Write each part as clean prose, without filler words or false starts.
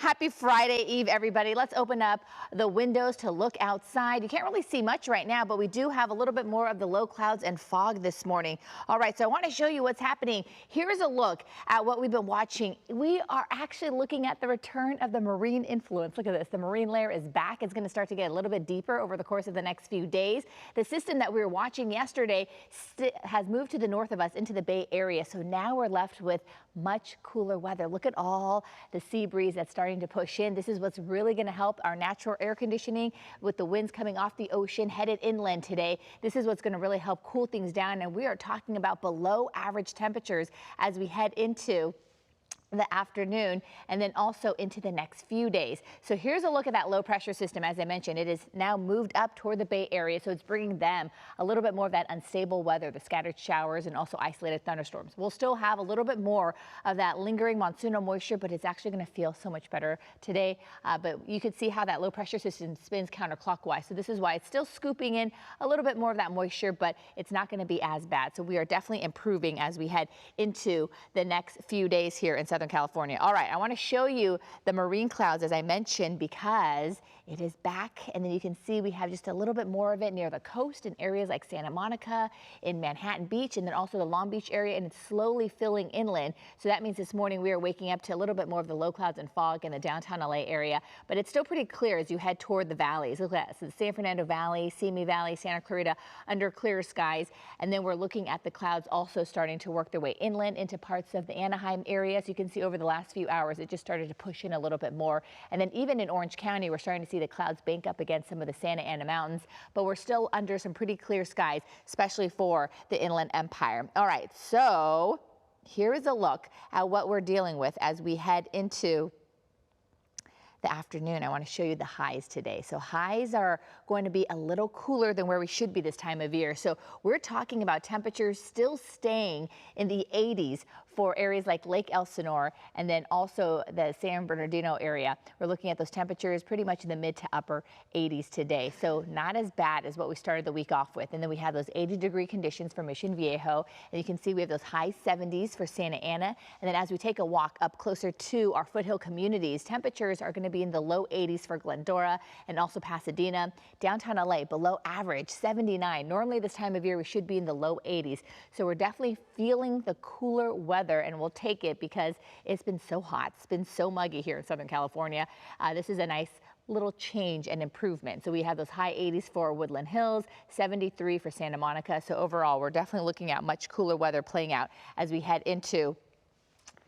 Happy Friday Eve, everybody. Let's open up the windows to look outside. You can't really see much right now, but we do have a little bit more of the low clouds and fog this morning. All right, so I want to show you what's happening. Here's a look at what we've been watching. We are actually looking at the return of the marine influence. Look at this. The marine layer is back. It's going to start to get a little bit deeper over the course of the next few days. The system that we were watching yesterday has moved to the north of us into the Bay Area. So now we're left with much cooler weather. Look at all the sea breeze that's starting to push in. This is what's really going to help our natural air conditioning with the winds coming off the ocean headed inland today. This is what's going to really help cool things down. And we are talking about below average temperatures as we head into the afternoon and then also into the next few days. So here's a look at that low pressure system. As I mentioned, it is now moved up toward the Bay Area, so it's bringing them a little bit more of that unstable weather, the scattered showers and also isolated thunderstorms. We'll still have a little bit more of that lingering monsoonal moisture, but it's actually going to feel so much better today. But you can see how that low pressure system spins counterclockwise. So this is why it's still scooping in a little bit more of that moisture, but it's not going to be as bad. So we are definitely improving as we head into the next few days here in Southern California. All right, I want to show you the marine clouds, as I mentioned, because it is back, and then you can see we have just a little bit more of it near the coast in areas like Santa Monica, in Manhattan Beach, and then also the Long Beach area, and it's slowly filling inland. So that means this morning we are waking up to a little bit more of the low clouds and fog in the downtown LA area, but it's still pretty clear as you head toward the valleys. Look at that, so the San Fernando Valley, Simi Valley, Santa Clarita under clear skies, and then we're looking at the clouds also starting to work their way inland into parts of the Anaheim area. So you can see over the last few hours, it just started to push in a little bit more. And then even in Orange County, we're starting to see the clouds bank up against some of the Santa Ana Mountains, but we're still under some pretty clear skies, especially for the Inland Empire. All right, so here is a look at what we're dealing with as we head into the afternoon. I want to show you the highs today. So highs are going to be a little cooler than where we should be this time of year. So we're talking about temperatures still staying in the 80s for areas like Lake Elsinore and then also the San Bernardino area. We're looking at those temperatures pretty much in the mid to upper 80s today. So not as bad as what we started the week off with. And then we have those 80-degree conditions for Mission Viejo. And you can see we have those high 70s for Santa Ana. And then as we take a walk up closer to our foothill communities, temperatures are going to be in the low 80s for Glendora and also Pasadena. Downtown LA below average, 79. Normally this time of year we should be in the low 80s. So we're definitely feeling the cooler weather, and we'll take it because it's been so hot. It's been so muggy here in Southern California. This is a nice little change and improvement. So we have those high 80s for Woodland Hills, 73 for Santa Monica. So overall, we're definitely looking at much cooler weather playing out as we head into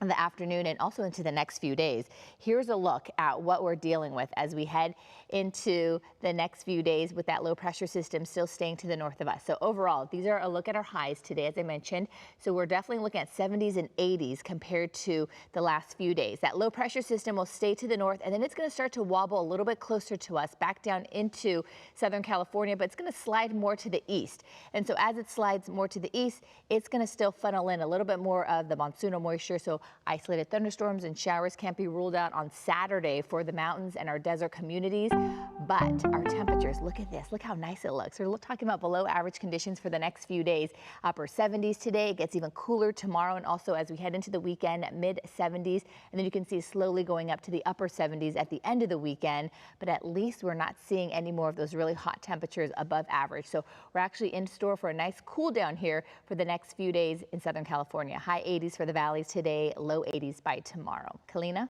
the afternoon and also into the next few days. Here's a look at what we're dealing with as we head into the next few days with that low pressure system still staying to the north of us. So overall, these are a look at our highs today, as I mentioned. So we're definitely looking at 70s and 80s compared to the last few days. That low pressure system will stay to the north, and then it's going to start to wobble a little bit closer to us back down into Southern California, but it's going to slide more to the east. And so as it slides more to the east, it's going to still funnel in a little bit more of the monsoonal moisture. So isolated thunderstorms and showers can't be ruled out on Saturday for the mountains and our desert communities. But our temperatures, look at this. Look how nice it looks. We're talking about below average conditions for the next few days. Upper 70s today. It gets even cooler tomorrow, and also as we head into the weekend, mid 70s. And then you can see slowly going up to the upper 70s at the end of the weekend. But at least we're not seeing any more of those really hot temperatures above average. So we're actually in store for a nice cool down here for the next few days in Southern California. High 80s for the valleys today, low 80s by tomorrow. Kalina?